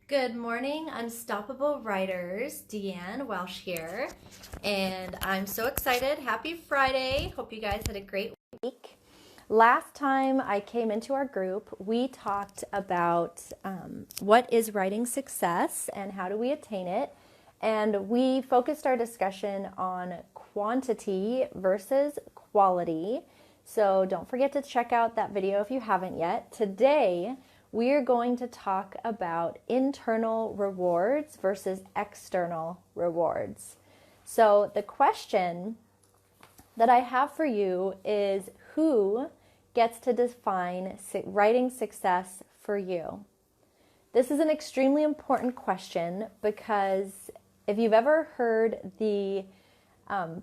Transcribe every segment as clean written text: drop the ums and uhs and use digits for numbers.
Good morning, Unstoppable Writers. Deanne Welsh here, and I'm so excited. Happy Friday. Hope you guys had a great week. Last time I came into our group, we talked about what is writing success and how do we attain it. And we focused our discussion on quantity versus quality. So don't forget to check out that video if you haven't yet. Today, we are going to talk about internal rewards versus external rewards. So the question that I have for you is, who gets to define writing success for you? This is an extremely important question because if you've ever heard the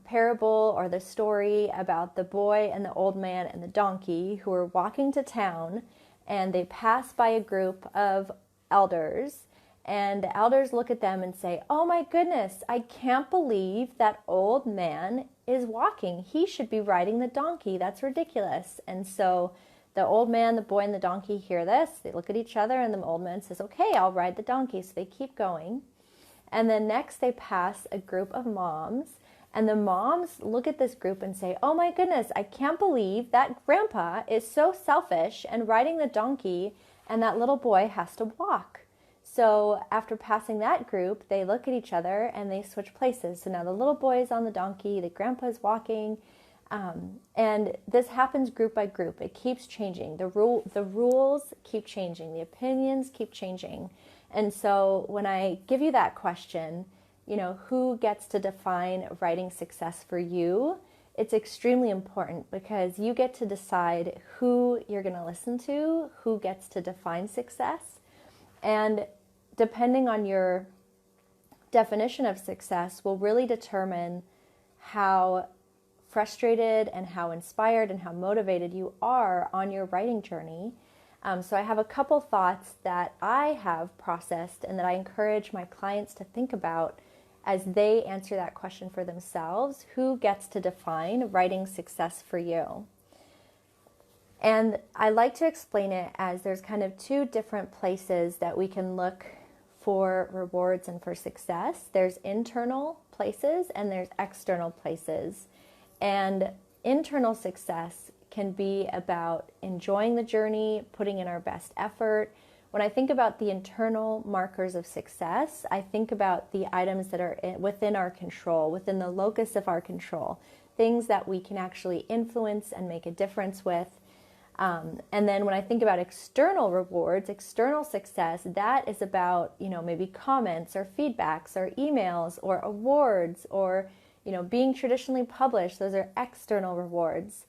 parable or the story about the boy and the old man and the donkey who were walking to town, and they pass by a group of elders, and the elders look at them and say, "Oh my goodness, I can't believe that old man is walking. He should be riding the donkey. That's ridiculous." And so the old man, the boy, and the donkey hear this. They look at each other, and the old man says, "Okay, I'll ride the donkey." So they keep going. And then next they pass a group of moms, and the moms look at this group and say, "Oh my goodness, I can't believe that grandpa is so selfish and riding the donkey, and that little boy has to walk." So after passing that group, they look at each other and they switch places. So now the little boy is on the donkey, the grandpa is walking, and this happens group by group. It keeps changing. The rules keep changing. The opinions keep changing. And so when I give you that question, who gets to define writing success for you? It's extremely important because you get to decide who you're going to listen to, who gets to define success. And depending on your definition of success will really determine how frustrated and how inspired and how motivated you are on your writing journey. So I have a couple thoughts that I have processed and that I encourage my clients to think about as they answer that question for themselves. Who gets to define writing success for you? And I like to explain it as there's kind of two different places that we can look for rewards and for success. There's internal places and there's external places. And internal success can be about enjoying the journey, putting in our best effort. When I think about the internal markers of success, I think about the items that are within our control, within the locus of our control, things that we can actually influence and make a difference with. And then when I think about external rewards, external success, that is about, maybe comments or feedbacks or emails or awards or, being traditionally published. Those are external rewards.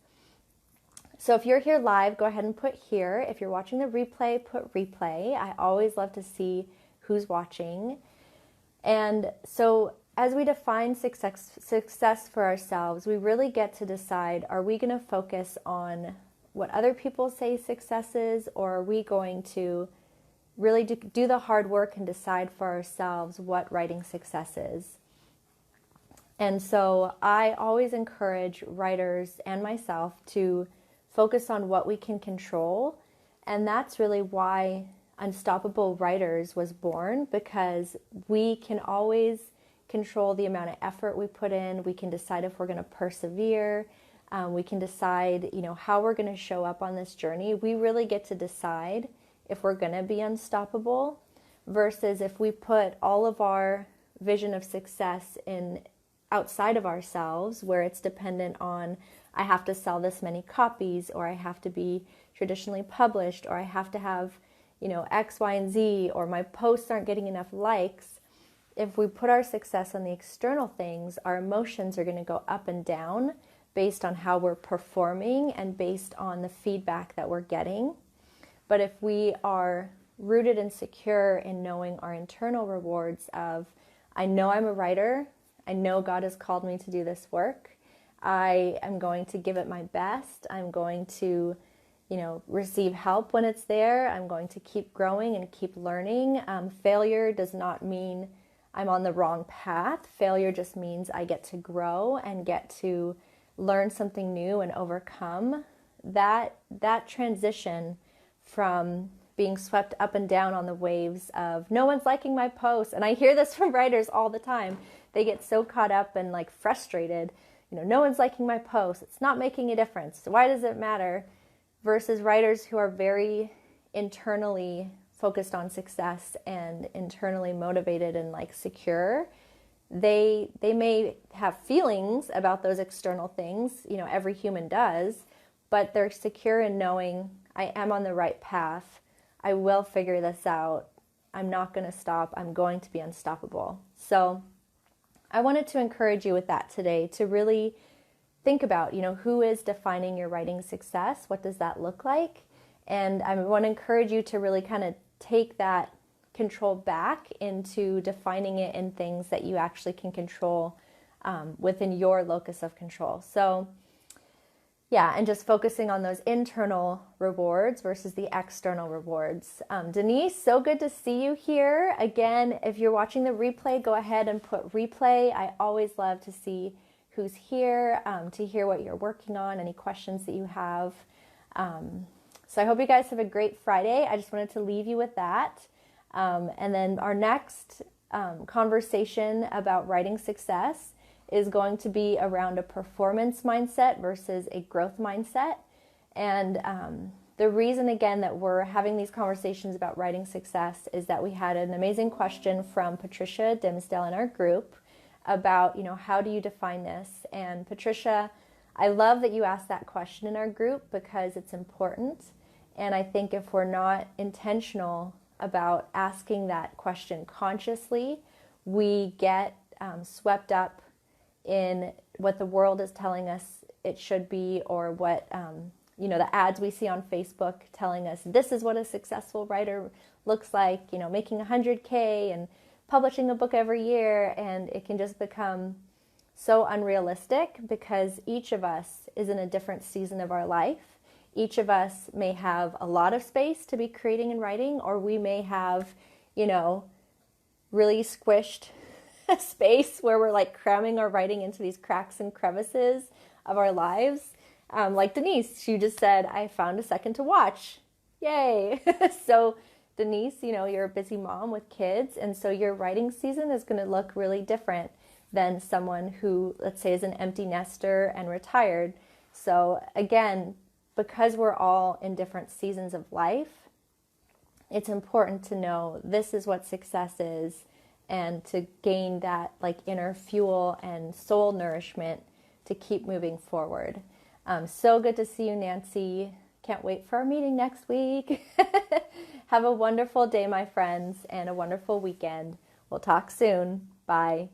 So if you're here live, go ahead and put here. If you're watching the replay, put replay. I always love to see who's watching. And so as we define success for ourselves, we really get to decide, are we going to focus on what other people say success is, or are we going to really do the hard work and decide for ourselves what writing success is? And so I always encourage writers and myself to focus on what we can control. And that's really why Unstoppable Writers was born, because we can always control the amount of effort we put in. We can decide if we're going to persevere. We can decide, how we're going to show up on this journey. We really get to decide if we're going to be unstoppable versus if we put all of our vision of success in outside of ourselves, where it's dependent on, I have to sell this many copies, or I have to be traditionally published, or I have to have, X, Y, and Z, or my posts aren't getting enough likes. If we put our success on the external things, our emotions are going to go up and down based on how we're performing and based on the feedback that we're getting. But if we are rooted and secure in knowing our internal rewards of, I know I'm a writer, I know God has called me to do this work, I am going to give it my best, I'm going to, receive help when it's there, I'm going to keep growing and keep learning. Failure does not mean I'm on the wrong path. Failure just means I get to grow and get to learn something new and overcome. That transition from being swept up and down on the waves of no one's liking my post. And I hear this from writers all the time. They get so caught up and like frustrated. No one's liking my post. It's not making a difference. Why does it matter? Versus writers who are very internally focused on success and internally motivated and like secure. They may have feelings about those external things. Every human does, but they're secure in knowing I am on the right path. I will figure this out. I'm not going to stop. I'm going to be unstoppable. So I wanted to encourage you with that today, to really think about, who is defining your writing success? What does that look like? And I want to encourage you to really kind of take that control back into defining it in things that you actually can control within your locus of control. So yeah, and just focusing on those internal rewards versus the external rewards. Denise, so good to see you here. Again, if you're watching the replay, go ahead and put replay. I always love to see who's here, to hear what you're working on, any questions that you have. So I hope you guys have a great Friday. I just wanted to leave you with that. And then our next conversation about writing success is going to be around a performance mindset versus a growth mindset. And the reason, again, that we're having these conversations about writing success is that we had an amazing question from Patricia Dimsdale in our group about, how do you define this? And Patricia, I love that you asked that question in our group because it's important. And I think if we're not intentional about asking that question consciously, we get swept up in what the world is telling us it should be, or what, the ads we see on Facebook telling us this is what a successful writer looks like, making 100K and publishing a book every year. And it can just become so unrealistic because each of us is in a different season of our life. Each of us may have a lot of space to be creating and writing, or we may have, really squished space where we're like cramming our writing into these cracks and crevices of our lives. Like Denise, she just said, I found a second to watch. Yay. So Denise, you're a busy mom with kids. And so your writing season is going to look really different than someone who, let's say, is an empty nester and retired. So again, because we're all in different seasons of life, it's important to know this is what success is, and to gain that like inner fuel and soul nourishment to keep moving forward. So good to see you, Nancy. Can't wait for our meeting next week. Have a wonderful day, my friends, and a wonderful weekend. We'll talk soon. Bye.